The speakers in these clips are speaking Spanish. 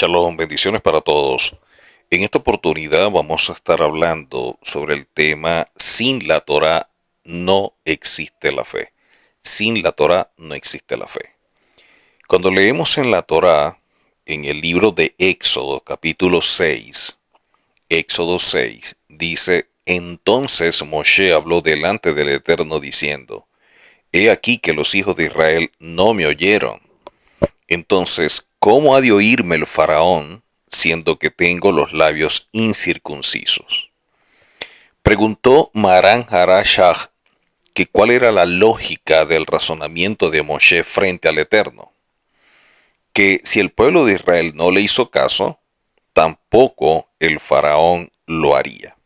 Shalom, bendiciones para todos. En esta oportunidad vamos a estar hablando sobre el tema sin la Torá no existe la fe. Sin la Torá no existe la fe. Cuando leemos en la Torá, en el libro de Éxodo, capítulo 6, Éxodo 6, dice: Entonces Moshe habló delante del Eterno diciendo: He aquí que los hijos de Israel no me oyeron. Entonces, ¿cómo ha de oírme el faraón, siendo que tengo los labios incircuncisos? Preguntó Maran Harashach que cuál era la lógica del razonamiento de Moshe frente al Eterno. Que si el pueblo de Israel no le hizo caso, tampoco el faraón lo haría.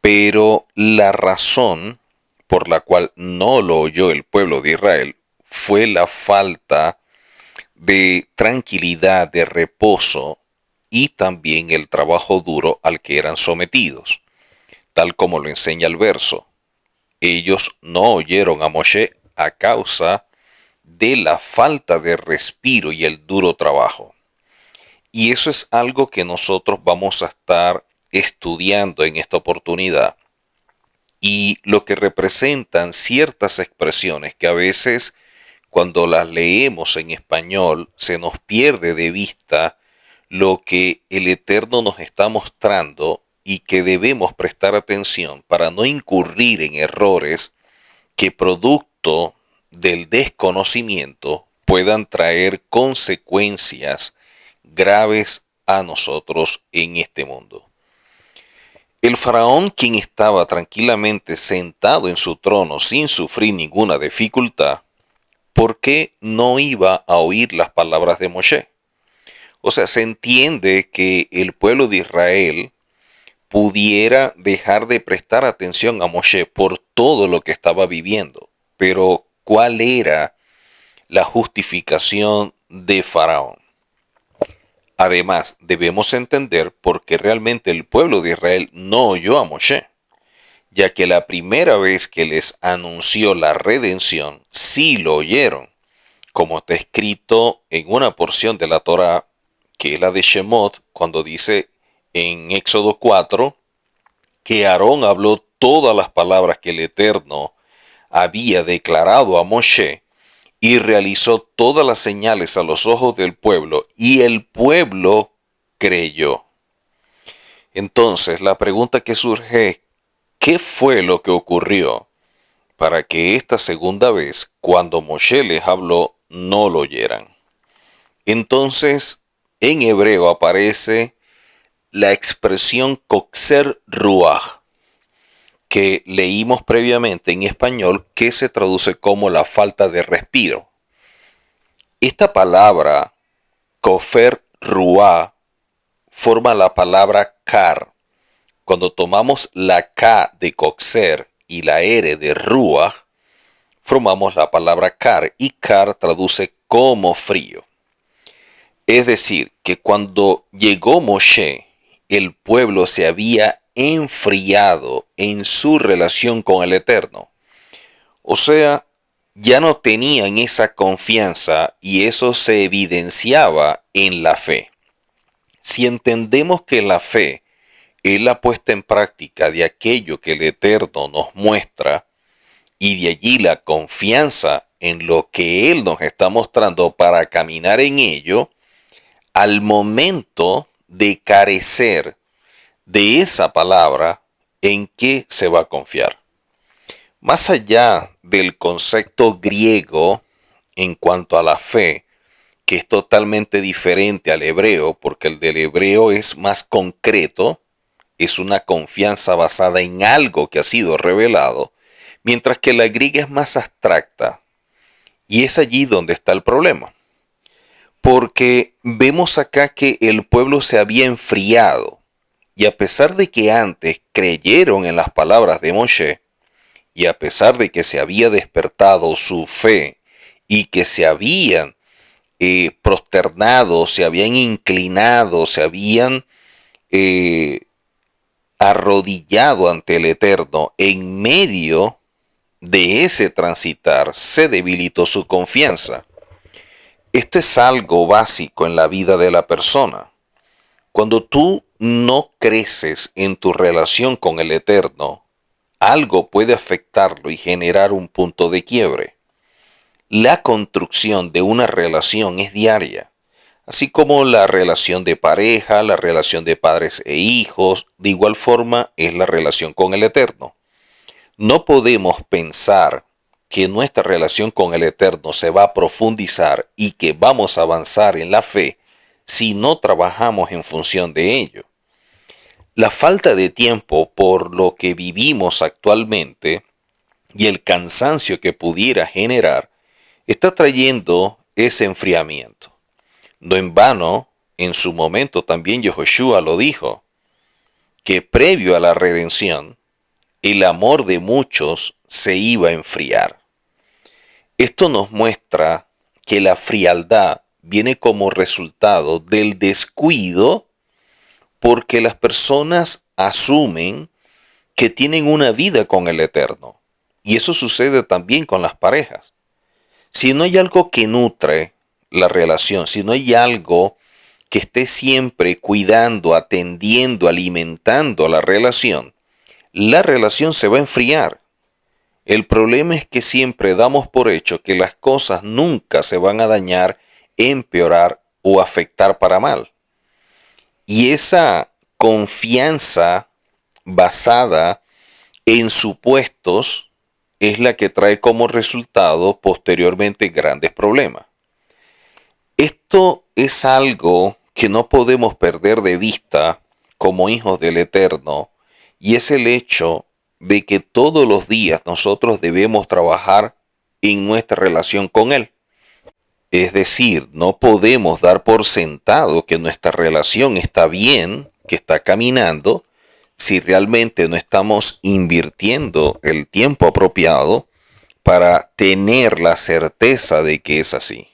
Pero la razón por la cual no lo oyó el pueblo de Israel fue la falta de tranquilidad, de reposo y también el trabajo duro al que eran sometidos, tal como lo enseña el verso. Ellos no oyeron a Moshe a causa de la falta de respiro y el duro trabajo. Y eso es algo que nosotros vamos a estar estudiando en esta oportunidad, y lo que representan ciertas expresiones que a veces cuando las leemos en español se nos pierde de vista lo que el Eterno nos está mostrando y que debemos prestar atención para no incurrir en errores que producto del desconocimiento puedan traer consecuencias graves a nosotros en este mundo. El faraón, quien estaba tranquilamente sentado en su trono sin sufrir ninguna dificultad, ¿por qué no iba a oír las palabras de Moshe? O sea, se entiende que el pueblo de Israel pudiera dejar de prestar atención a Moshe por todo lo que estaba viviendo. Pero, ¿cuál era la justificación de Faraón? Además, debemos entender por qué realmente el pueblo de Israel no oyó a Moshe, ya que la primera vez que les anunció la redención, sí lo oyeron, como está escrito en una porción de la Torá, que es la de Shemot, cuando dice en Éxodo 4, que Aarón habló todas las palabras que el Eterno había declarado a Moshe, y realizó todas las señales a los ojos del pueblo, y el pueblo creyó. Entonces, la pregunta que surge es: ¿qué fue lo que ocurrió para que esta segunda vez, cuando Moshe les habló, no lo oyeran? Entonces, en hebreo aparece la expresión Kokser Ruach, que leímos previamente en español, que se traduce como la falta de respiro. Esta palabra, Kofer Ruach, forma la palabra Kar. Cuando tomamos la K de Kokser y la R de Ruach, formamos la palabra Kar, y Kar traduce como frío. Es decir, que cuando llegó Moshe, el pueblo se había enfriado en su relación con el Eterno. O sea, ya no tenían esa confianza, y eso se evidenciaba en la fe. Si entendemos que la fe es la puesta en práctica de aquello que el Eterno nos muestra, y de allí la confianza en lo que Él nos está mostrando para caminar en ello, al momento de carecer de esa palabra, ¿en qué se va a confiar? Más allá del concepto griego en cuanto a la fe, que es totalmente diferente al hebreo, porque el del hebreo es más concreto, es una confianza basada en algo que ha sido revelado, mientras que la griega es más abstracta, y es allí donde está el problema. Porque vemos acá que el pueblo se había enfriado, y a pesar de que antes creyeron en las palabras de Moshe, y a pesar de que se había despertado su fe, y que se habían prosternado, se habían inclinado, se habían eh, arrodillado ante el Eterno, en medio de ese transitar se debilitó su confianza. Esto es algo básico en la vida de la persona. Cuando tú no creces en tu relación con el Eterno, algo puede afectarlo y generar un punto de quiebre. La construcción de una relación es diaria, así como la relación de pareja, la relación de padres e hijos, de igual forma es la relación con el Eterno. No podemos pensar que nuestra relación con el Eterno se va a profundizar y que vamos a avanzar en la fe si no trabajamos en función de ello. La falta de tiempo por lo que vivimos actualmente y el cansancio que pudiera generar está trayendo ese enfriamiento. No en vano, en su momento también Yehoshua lo dijo, que previo a la redención, el amor de muchos se iba a enfriar. Esto nos muestra que la frialdad viene como resultado del descuido porque las personas asumen que tienen una vida con el Eterno. Y eso sucede también con las parejas. Si no hay algo que nutre la relación, si no hay algo que esté siempre cuidando, atendiendo, alimentando la relación se va a enfriar. El problema es que siempre damos por hecho que las cosas nunca se van a dañar, empeorar o afectar para mal. Y esa confianza basada en supuestos es la que trae como resultado posteriormente grandes problemas. Esto es algo que no podemos perder de vista como hijos del Eterno, y es el hecho de que todos los días nosotros debemos trabajar en nuestra relación con Él. Es decir, no podemos dar por sentado que nuestra relación está bien, que está caminando, si realmente no estamos invirtiendo el tiempo apropiado para tener la certeza de que es así.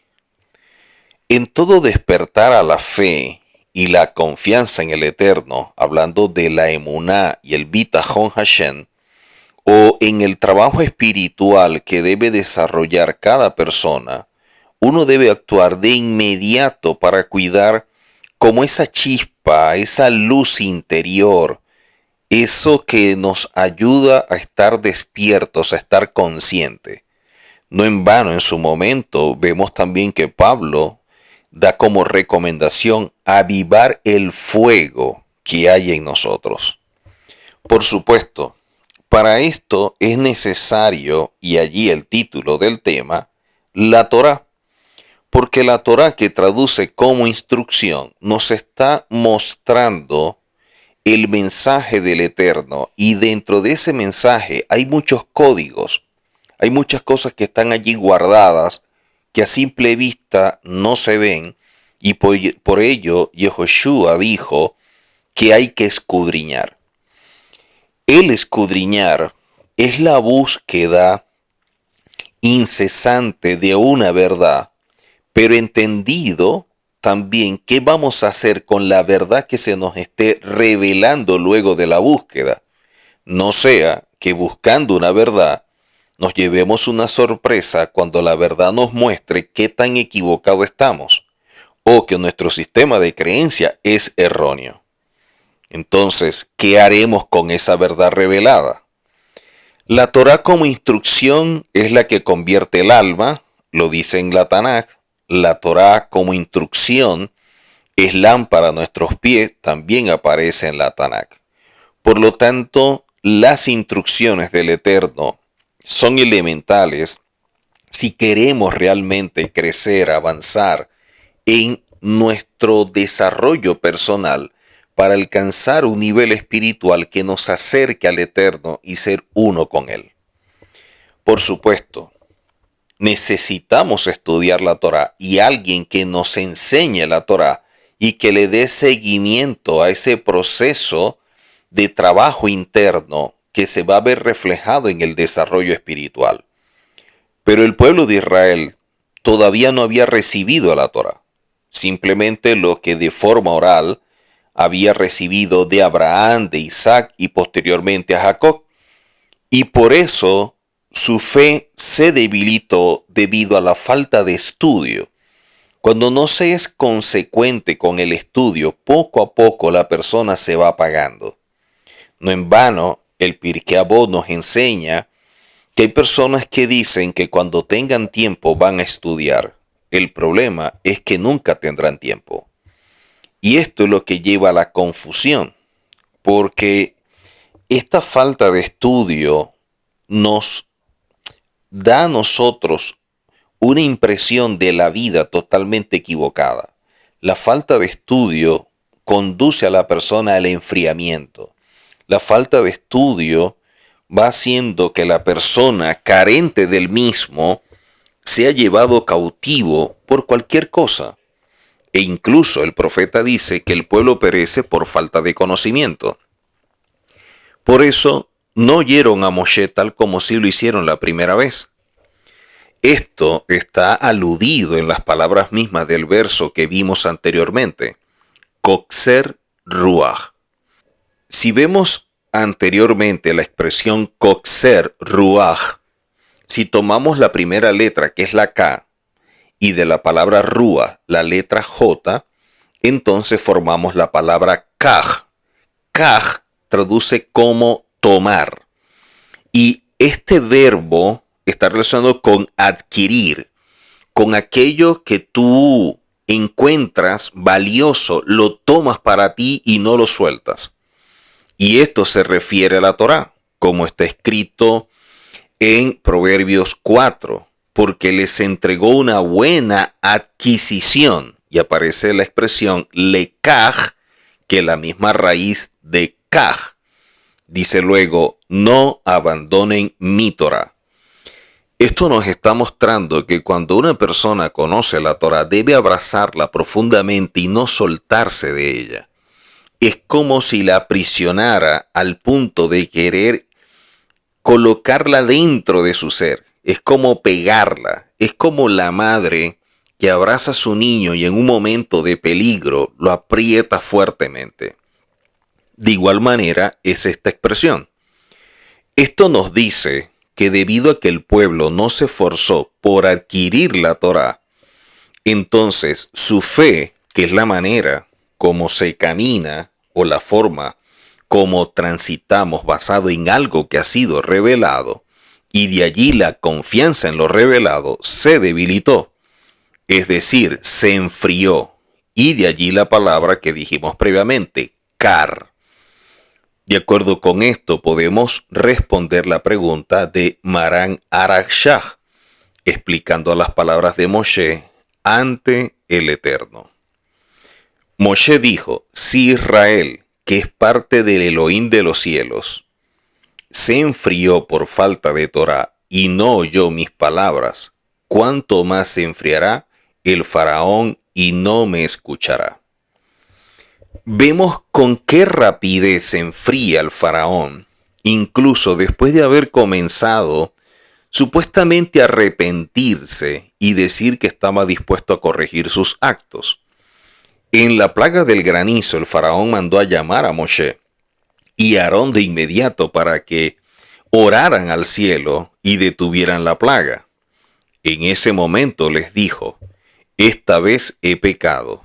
En todo despertar a la fe y la confianza en el Eterno, hablando de la emuná y el bitajón Hashem, o en el trabajo espiritual que debe desarrollar cada persona, uno debe actuar de inmediato para cuidar como esa chispa, esa luz interior, eso que nos ayuda a estar despiertos, a estar conscientes. No en vano en su momento vemos también que Pablo da como recomendación avivar el fuego que hay en nosotros. Por supuesto, para esto es necesario, y allí el título del tema, la Torá, porque la Torá, que traduce como instrucción, nos está mostrando el mensaje del Eterno, y dentro de ese mensaje hay muchos códigos, hay muchas cosas que están allí guardadas que a simple vista no se ven, y por ello Yehoshua dijo que hay que escudriñar. El escudriñar es la búsqueda incesante de una verdad, pero entendido también qué vamos a hacer con la verdad que se nos esté revelando luego de la búsqueda. No sea que buscando una verdad nos llevemos una sorpresa cuando la verdad nos muestre qué tan equivocado estamos o que nuestro sistema de creencia es erróneo. Entonces, ¿qué haremos con esa verdad revelada? La Torá como instrucción es la que convierte el alma, lo dice en la Tanaj. La Torá como instrucción es lámpara a nuestros pies, también aparece en la Tanaj. Por lo tanto, las instrucciones del Eterno son elementales si queremos realmente crecer, avanzar en nuestro desarrollo personal para alcanzar un nivel espiritual que nos acerque al Eterno y ser uno con Él. Por supuesto, necesitamos estudiar la Torá y alguien que nos enseñe la Torá y que le dé seguimiento a ese proceso de trabajo interno que se va a ver reflejado en el desarrollo espiritual. Pero el pueblo de Israel todavía no había recibido la Torá, simplemente lo que de forma oral había recibido de Abraham, de Isaac y posteriormente a Jacob. Y por eso su fe se debilitó debido a la falta de estudio. Cuando no se es consecuente con el estudio, poco a poco la persona se va apagando. No en vano, el Pirkei Avot nos enseña que hay personas que dicen que cuando tengan tiempo van a estudiar. El problema es que nunca tendrán tiempo. Y esto es lo que lleva a la confusión, porque esta falta de estudio nos da a nosotros una impresión de la vida totalmente equivocada. La falta de estudio conduce a la persona al enfriamiento. La falta de estudio va haciendo que la persona carente del mismo sea llevado cautivo por cualquier cosa. E incluso el profeta dice que el pueblo perece por falta de conocimiento. Por eso no oyeron a Moshe tal como si lo hicieron la primera vez. Esto está aludido en las palabras mismas del verso que vimos anteriormente. Kokser Ruach. Si vemos anteriormente la expresión Kokser Ruach, si tomamos la primera letra que es la K y de la palabra Ruach la letra J, entonces formamos la palabra Kaj. Kaj traduce como tomar. Y este verbo está relacionado con adquirir, con aquello que tú encuentras valioso, lo tomas para ti y no lo sueltas. Y esto se refiere a la Torá, como está escrito en Proverbios 4, porque les entregó una buena adquisición. Y aparece la expresión lekaj, que es la misma raíz de kaj. Dice luego, no abandonen mi Torá. Esto nos está mostrando que cuando una persona conoce la Torá debe abrazarla profundamente y no soltarse de ella. Es como si la aprisionara al punto de querer colocarla dentro de su ser. Es como pegarla. Es como la madre que abraza a su niño y en un momento de peligro lo aprieta fuertemente. De igual manera es esta expresión. Esto nos dice que debido a que el pueblo no se esforzó por adquirir la Torá, entonces su fe, que es la manera como se camina o la forma como transitamos basado en algo que ha sido revelado, y de allí la confianza en lo revelado se debilitó, es decir, se enfrió, y de allí la palabra que dijimos previamente, kar. De acuerdo con esto podemos responder la pregunta de Maran Arakshah, explicando las palabras de Moshe ante el Eterno. Moshe dijo, si Israel, que es parte del Elohim de los cielos, se enfrió por falta de Torá y no oyó mis palabras, ¿cuánto más se enfriará el faraón y no me escuchará? Vemos con qué rapidez se enfría el faraón, incluso después de haber comenzado supuestamente a arrepentirse y decir que estaba dispuesto a corregir sus actos. En la plaga del granizo, el faraón mandó a llamar a Moshe y a Aarón de inmediato para que oraran al cielo y detuvieran la plaga. En ese momento les dijo, esta vez he pecado.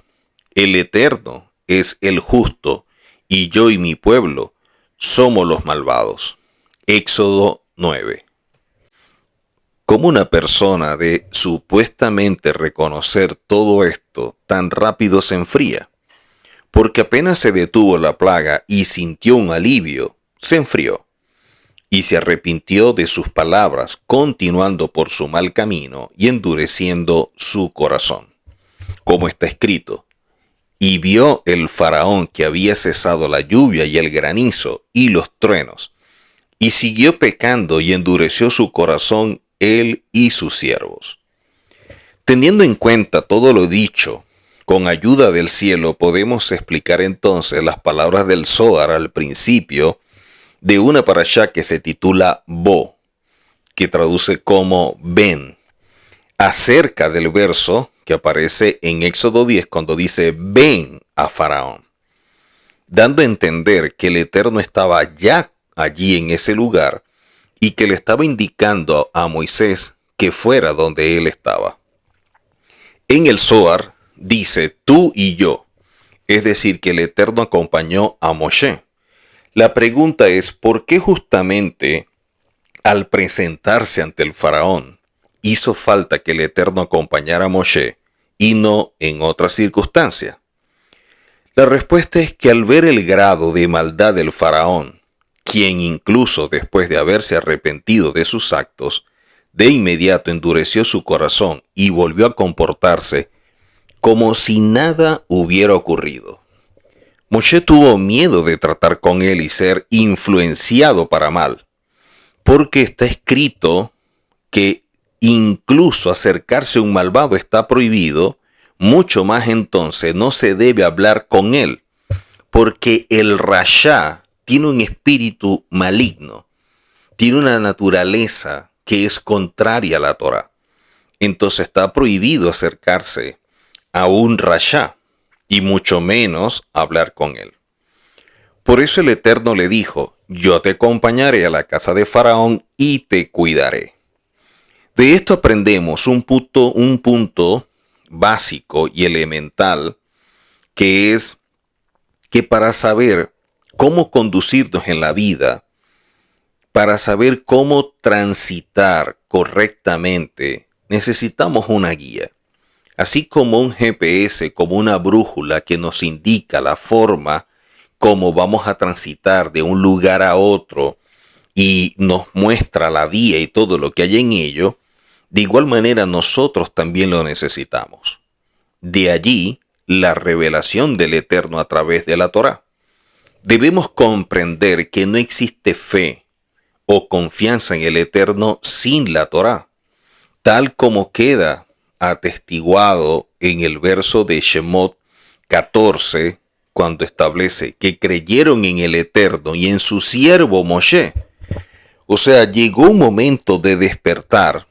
El Eterno es el justo y yo y mi pueblo somos los malvados. Éxodo 9. ¿Cómo una persona de supuestamente reconocer todo esto tan rápido se enfría? Porque apenas se detuvo la plaga y sintió un alivio, se enfrió. Y se arrepintió de sus palabras, continuando por su mal camino y endureciendo su corazón. Como está escrito, y vio el faraón que había cesado la lluvia y el granizo y los truenos, y siguió pecando y endureció su corazón él y sus siervos. Teniendo en cuenta todo lo dicho, con ayuda del cielo podemos explicar entonces las palabras del Zohar al principio de una parashá que se titula Bo, que traduce como ven, acerca del verso que aparece en Éxodo 10 cuando dice ven a Faraón, dando a entender que el Eterno estaba ya allí en ese lugar y que le estaba indicando a Moisés que fuera donde él estaba. En el Zohar dice tú y yo, es decir, que el Eterno acompañó a Moshe. La pregunta es, ¿por qué justamente al presentarse ante el faraón hizo falta que el Eterno acompañara a Moshe y no en otra circunstancia? La respuesta es que al ver el grado de maldad del faraón, quien incluso después de haberse arrepentido de sus actos, de inmediato endureció su corazón y volvió a comportarse como si nada hubiera ocurrido. Moshe tuvo miedo de tratar con él y ser influenciado para mal, porque está escrito que incluso acercarse a un malvado está prohibido, mucho más entonces no se debe hablar con él, porque el Rasha tiene un espíritu maligno, tiene una naturaleza que es contraria a la Torah. Entonces está prohibido acercarse a un Rasha y mucho menos hablar con él. Por eso el Eterno le dijo, yo te acompañaré a la casa de Faraón y te cuidaré. De esto aprendemos un punto básico y elemental, que es que para saber cómo conducirnos en la vida, para saber cómo transitar correctamente, necesitamos una guía. Así como un GPS, como una brújula que nos indica la forma cómo vamos a transitar de un lugar a otro y nos muestra la vía y todo lo que hay en ello, de igual manera nosotros también lo necesitamos. De allí la revelación del Eterno a través de la Torá. Debemos comprender que no existe fe o confianza en el Eterno sin la Torá, tal como queda atestiguado en el verso de Shemot 14, cuando establece que creyeron en el Eterno y en su siervo Moshe. O sea, llegó un momento de despertar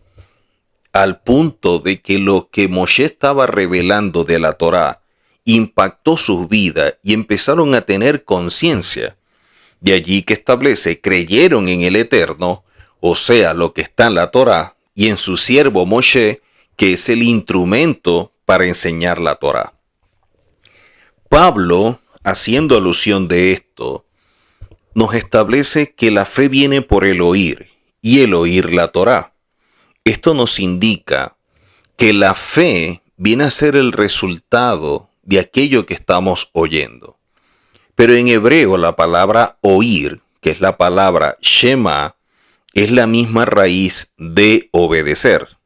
al punto de que lo que Moshe estaba revelando de la Torá impactó sus vidas y empezaron a tener conciencia. De allí que establece, creyeron en el Eterno, o sea, lo que está en la Torá, y en su siervo Moshe, que es el instrumento para enseñar la Torá. Pablo, haciendo alusión de esto, nos establece que la fe viene por el oír, y el oír la Torá. Esto nos indica que la fe viene a ser el resultado de aquello que estamos oyendo. Pero en hebreo la palabra oír, que es la palabra shema, es la misma raíz de obedecer.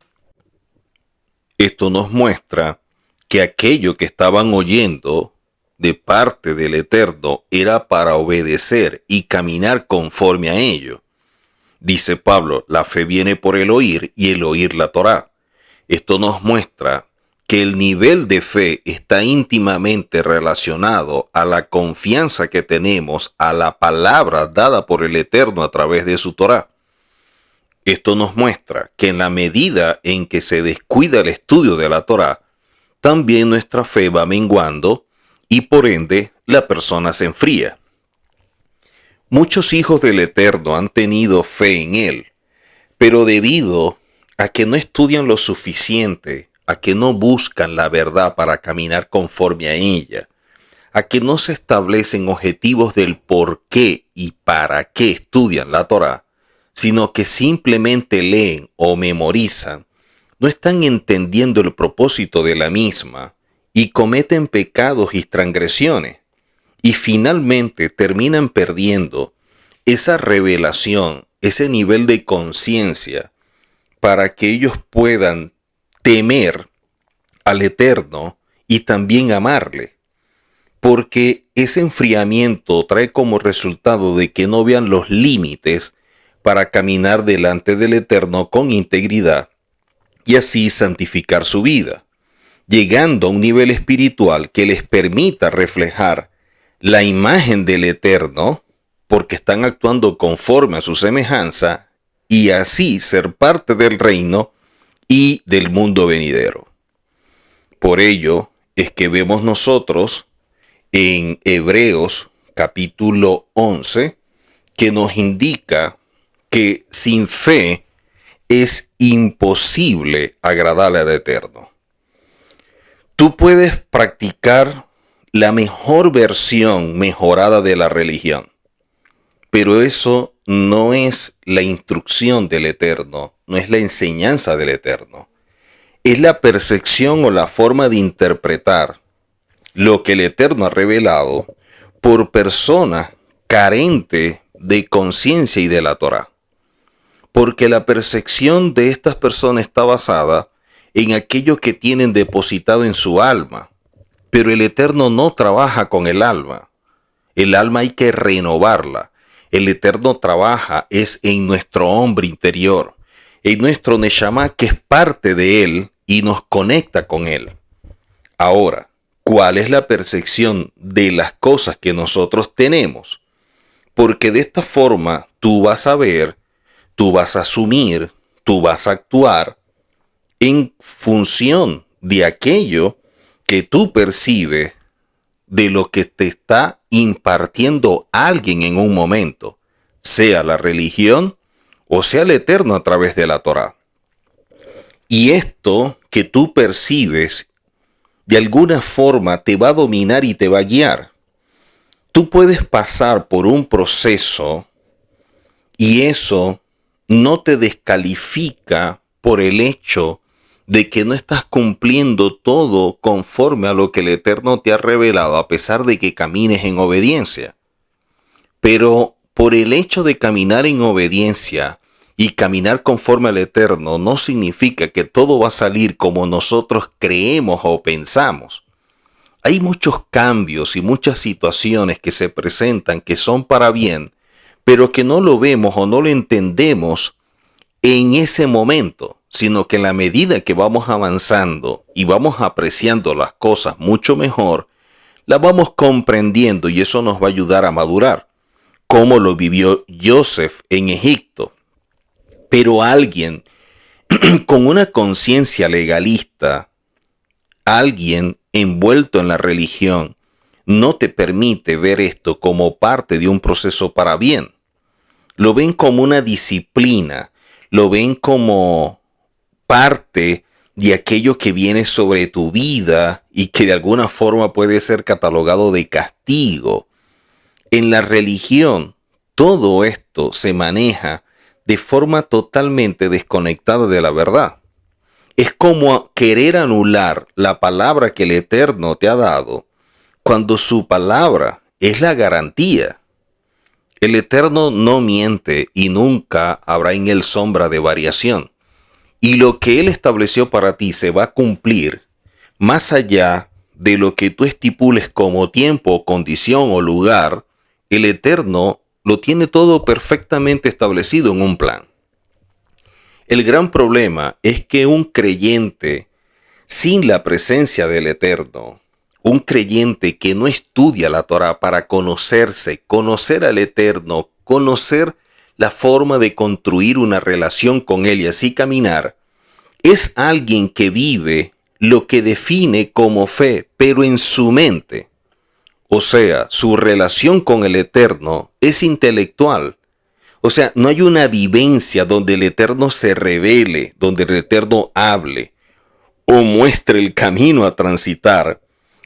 Esto nos muestra que aquello que estaban oyendo de parte del Eterno era para obedecer y caminar conforme a ello. Dice Pablo, la fe viene por el oír y el oír la Torá. Esto nos muestra que el nivel de fe está íntimamente relacionado a la confianza que tenemos a la palabra dada por el Eterno a través de su Torá. Esto nos muestra que en la medida en que se descuida el estudio de la Torá, también nuestra fe va menguando y por ende la persona se enfría. Muchos hijos del Eterno han tenido fe en Él, pero debido a que no estudian lo suficiente, a que no buscan la verdad para caminar conforme a ella, a que no se establecen objetivos del por qué y para qué estudian la Torá, sino que simplemente leen o memorizan, no están entendiendo el propósito de la misma y cometen pecados y transgresiones. Y finalmente terminan perdiendo esa revelación, ese nivel de conciencia para que ellos puedan temer al Eterno y también amarle. Porque ese enfriamiento trae como resultado de que no vean los límites para caminar delante del Eterno con integridad y así santificar su vida, llegando a un nivel espiritual que les permita reflejar la imagen del Eterno, porque están actuando conforme a su semejanza, y así ser parte del reino y del mundo venidero. Por ello es que vemos nosotros en Hebreos capítulo 11, que nos indica que sin fe es imposible agradarle al Eterno. Tú puedes practicar la mejor versión mejorada de la religión, pero eso no es la instrucción del Eterno, no es la enseñanza del Eterno. Es la percepción o la forma de interpretar lo que el Eterno ha revelado por personas carentes de conciencia y de la Torá. Porque la percepción de estas personas está basada en aquello que tienen depositado en su alma. Pero el Eterno no trabaja con el alma. El alma hay que renovarla. El Eterno trabaja es en nuestro hombre interior, en nuestro Neshama, que es parte de Él y nos conecta con Él. Ahora, ¿cuál es la percepción de las cosas que nosotros tenemos? Porque de esta forma tú vas a ver, tú vas a asumir, tú vas a actuar en función de aquello que tú percibes de lo que te está impartiendo alguien en un momento, sea la religión o sea el Eterno a través de la Torá. Y esto que tú percibes de alguna forma te va a dominar y te va a guiar. Tú puedes pasar por un proceso y eso no te descalifica por el hecho de que no estás cumpliendo todo conforme a lo que el Eterno te ha revelado, a pesar de que camines en obediencia. Pero por el hecho de caminar en obediencia y caminar conforme al Eterno no significa que todo va a salir como nosotros creemos o pensamos. Hay muchos cambios y muchas situaciones que se presentan que son para bien, pero que no lo vemos o no lo entendemos en ese momento, sino que en la medida que vamos avanzando y vamos apreciando las cosas mucho mejor, las vamos comprendiendo y eso nos va a ayudar a madurar, como lo vivió Joseph en Egipto. Pero alguien con una conciencia legalista, alguien envuelto en la religión, no te permite ver esto como parte de un proceso para bien. Lo ven como una disciplina, lo ven como parte de aquello que viene sobre tu vida y que de alguna forma puede ser catalogado de castigo. En la religión, todo esto se maneja de forma totalmente desconectada de la verdad. Es como querer anular la palabra que el Eterno te ha dado cuando su palabra es la garantía. El Eterno no miente y nunca habrá en él sombra de variación. Y lo que Él estableció para ti se va a cumplir más allá de lo que tú estipules como tiempo, condición o lugar. El Eterno lo tiene todo perfectamente establecido en un plan. El gran problema es que un creyente sin la presencia del Eterno, un creyente que no estudia la Torá para conocerse, conocer al Eterno, conocer la forma de construir una relación con Él y así caminar, es alguien que vive lo que define como fe, pero en su mente. O sea, su relación con el Eterno es intelectual. O sea, no hay una vivencia donde el Eterno se revele, donde el Eterno hable o muestre el camino a transitar,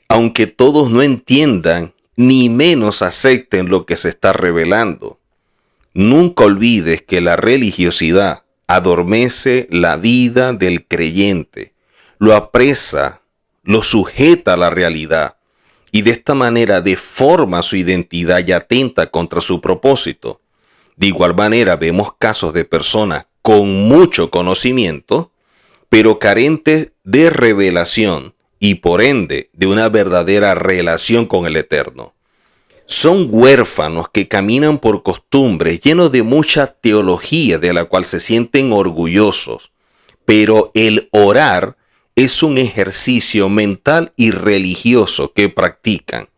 aunque todos no entiendan ni menos acepten lo que se está revelando. Nunca olvides que la religiosidad adormece la vida del creyente, lo apresa, lo sujeta a la realidad y de esta manera deforma su identidad y atenta contra su propósito. De igual manera vemos casos de personas con mucho conocimiento, pero carentes de revelación y por ende de una verdadera relación con el Eterno. Son huérfanos que caminan por costumbres llenos de mucha teología de la cual se sienten orgullosos, pero el orar es un ejercicio mental y religioso que practican,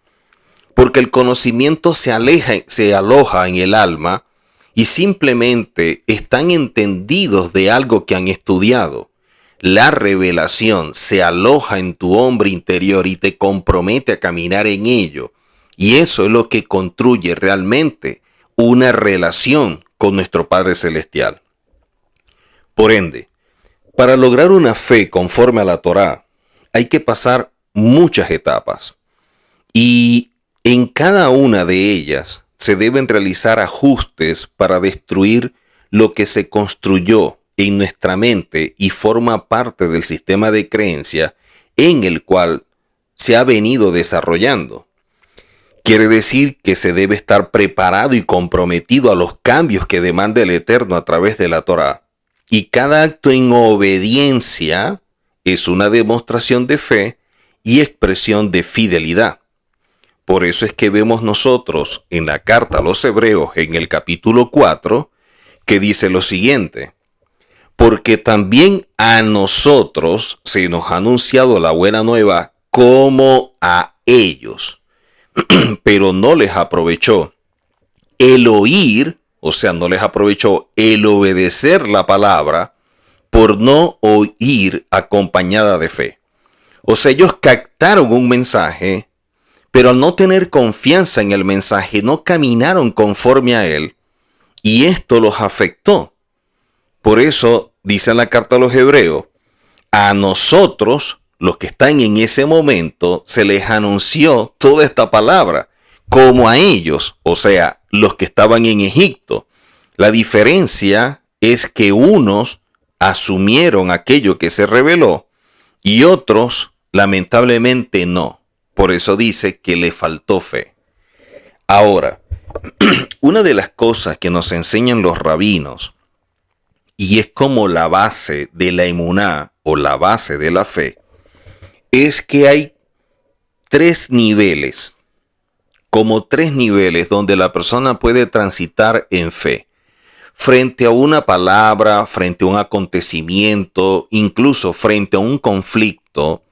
porque el conocimiento se aloja en el alma y simplemente están entendidos de algo que han estudiado. La revelación se aloja en tu hombre interior y te compromete a caminar en ello. Y eso es lo que construye realmente una relación con nuestro Padre Celestial. Por ende, para lograr una fe conforme a la Torá, hay que pasar muchas etapas y en cada una de ellas se deben realizar ajustes para destruir lo que se construyó en nuestra mente y forma parte del sistema de creencia en el cual se ha venido desarrollando. Quiere decir que se debe estar preparado y comprometido a los cambios que demanda el Eterno a través de la Torá. Y cada acto en obediencia es una demostración de fe y expresión de fidelidad. Por eso es que vemos nosotros en la carta a los Hebreos en el capítulo 4 que dice lo siguiente: porque también a nosotros se nos ha anunciado la buena nueva como a ellos, pero no les aprovechó el oír, o sea, no les aprovechó el obedecer la palabra por no oír acompañada de fe. O sea, ellos captaron un mensaje, pero al no tener confianza en el mensaje, no caminaron conforme a él, y esto los afectó. Por eso, dice en la carta a los Hebreos, a nosotros, los que están en ese momento, se les anunció toda esta palabra, como a ellos, o sea, los que estaban en Egipto. La diferencia es que unos asumieron aquello que se reveló y otros, lamentablemente, no. Por eso dice que le faltó fe. Ahora, una de las cosas que nos enseñan los rabinos, y es como la base de la emuná o la base de la fe, es que hay tres niveles donde la persona puede transitar en fe. Frente a una palabra, frente a un acontecimiento, incluso frente a un conflicto,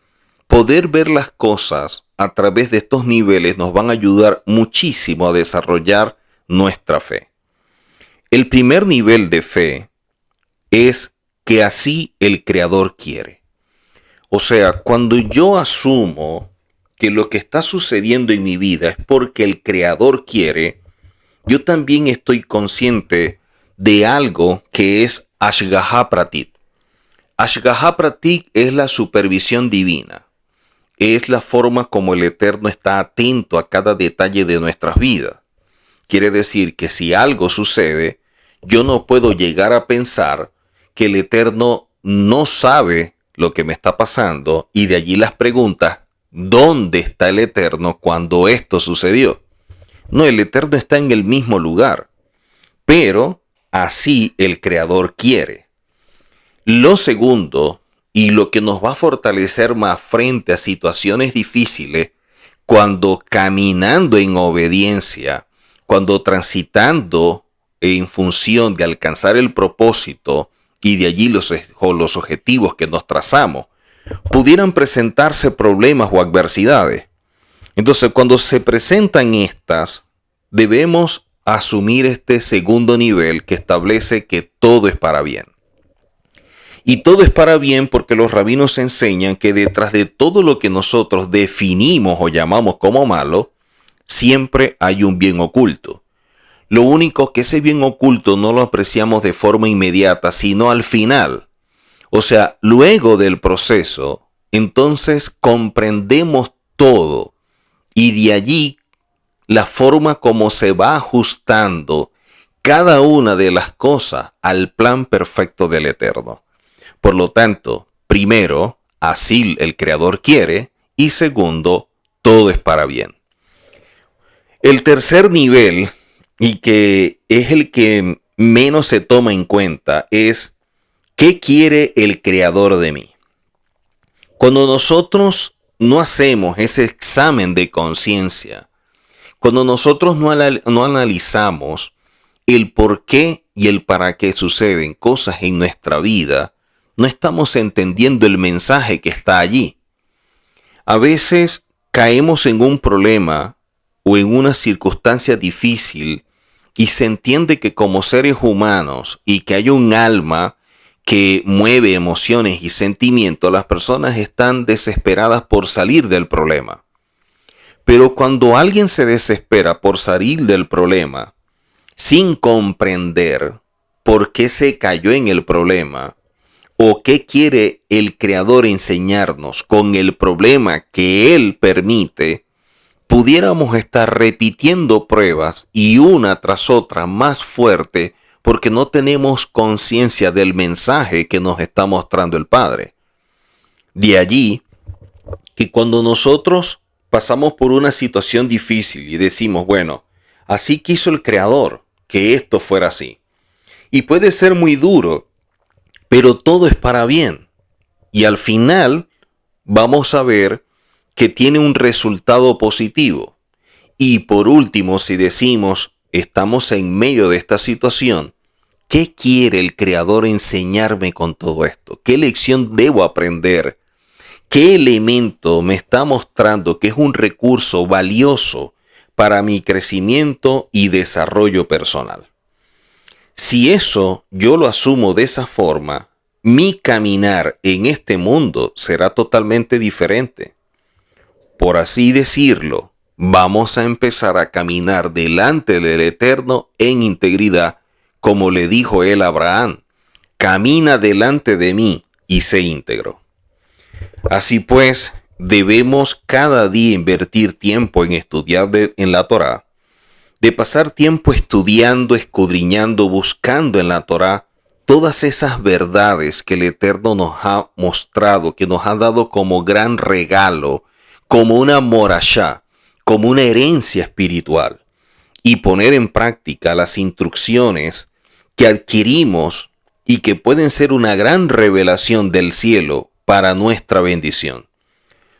poder ver las cosas a través de estos niveles nos van a ayudar muchísimo a desarrollar nuestra fe. El primer nivel de fe es que así el Creador quiere. O sea, cuando yo asumo que lo que está sucediendo en mi vida es porque el Creador quiere, yo también estoy consciente de algo que es Ashgaha Pratit. Ashgaha Pratit es la supervisión divina. Es la forma como el Eterno está atento a cada detalle de nuestras vidas. Quiere decir que si algo sucede, yo no puedo llegar a pensar que el Eterno no sabe lo que me está pasando, y de allí las preguntas: ¿dónde está el Eterno cuando esto sucedió? No, el Eterno está en el mismo lugar, pero así el Creador quiere. Lo segundo, y lo que nos va a fortalecer más frente a situaciones difíciles, cuando caminando en obediencia, cuando transitando en función de alcanzar el propósito y de allí los objetivos que nos trazamos, pudieran presentarse problemas o adversidades. Entonces, cuando se presentan estas, debemos asumir este segundo nivel que establece que todo es para bien. Y todo es para bien porque los rabinos enseñan que detrás de todo lo que nosotros definimos o llamamos como malo, siempre hay un bien oculto. Lo único que ese bien oculto no lo apreciamos de forma inmediata, sino al final. O sea, luego del proceso, entonces comprendemos todo, y de allí la forma como se va ajustando cada una de las cosas al plan perfecto del Eterno. Por lo tanto, primero, así el Creador quiere, y segundo, todo es para bien. El tercer nivel, y que es el que menos se toma en cuenta, es ¿qué quiere el Creador de mí? Cuando nosotros no hacemos ese examen de conciencia, cuando nosotros no analizamos el por qué y el para qué suceden cosas en nuestra vida, no estamos entendiendo el mensaje que está allí. A veces caemos en un problema o en una circunstancia difícil y se entiende que como seres humanos y que hay un alma que mueve emociones y sentimientos, las personas están desesperadas por salir del problema. Pero cuando alguien se desespera por salir del problema sin comprender por qué se cayó en el problema, ¿O qué quiere el Creador enseñarnos con el problema que Él permite? Pudiéramos estar repitiendo pruebas y una tras otra más fuerte porque no tenemos conciencia del mensaje que nos está mostrando el Padre. De allí que cuando nosotros pasamos por una situación difícil y decimos, bueno, así quiso el Creador que esto fuera así. Y puede ser muy duro, pero todo es para bien. Y al final vamos a ver que tiene un resultado positivo. Y por último, si decimos, estamos en medio de esta situación, ¿qué quiere el Creador enseñarme con todo esto? ¿Qué lección debo aprender? ¿Qué elemento me está mostrando que es un recurso valioso para mi crecimiento y desarrollo personal? Si eso yo lo asumo de esa forma, mi caminar en este mundo será totalmente diferente. Por así decirlo, vamos a empezar a caminar delante del Eterno en integridad, como le dijo él a Abraham, camina delante de mí y sé íntegro. Así pues, debemos cada día invertir tiempo en estudiar en la Torá, de pasar tiempo estudiando, escudriñando, buscando en la Torá todas esas verdades que el Eterno nos ha mostrado, que nos ha dado como gran regalo, como una morashá, como una herencia espiritual, y poner en práctica las instrucciones que adquirimos y que pueden ser una gran revelación del cielo para nuestra bendición.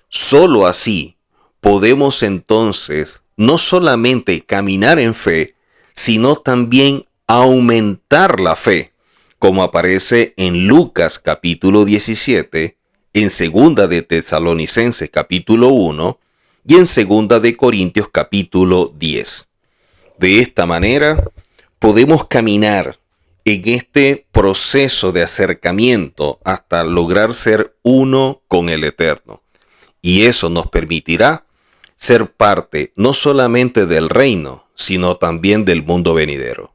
Solo así podemos entonces no solamente caminar en fe, sino también aumentar la fe, como aparece en Lucas capítulo 17, en segunda de Tesalonicenses capítulo 1 y en segunda de Corintios capítulo 10. De esta manera podemos caminar en este proceso de acercamiento hasta lograr ser uno con el Eterno. Y eso nos permitirá ser parte no solamente del reino, sino también del mundo venidero.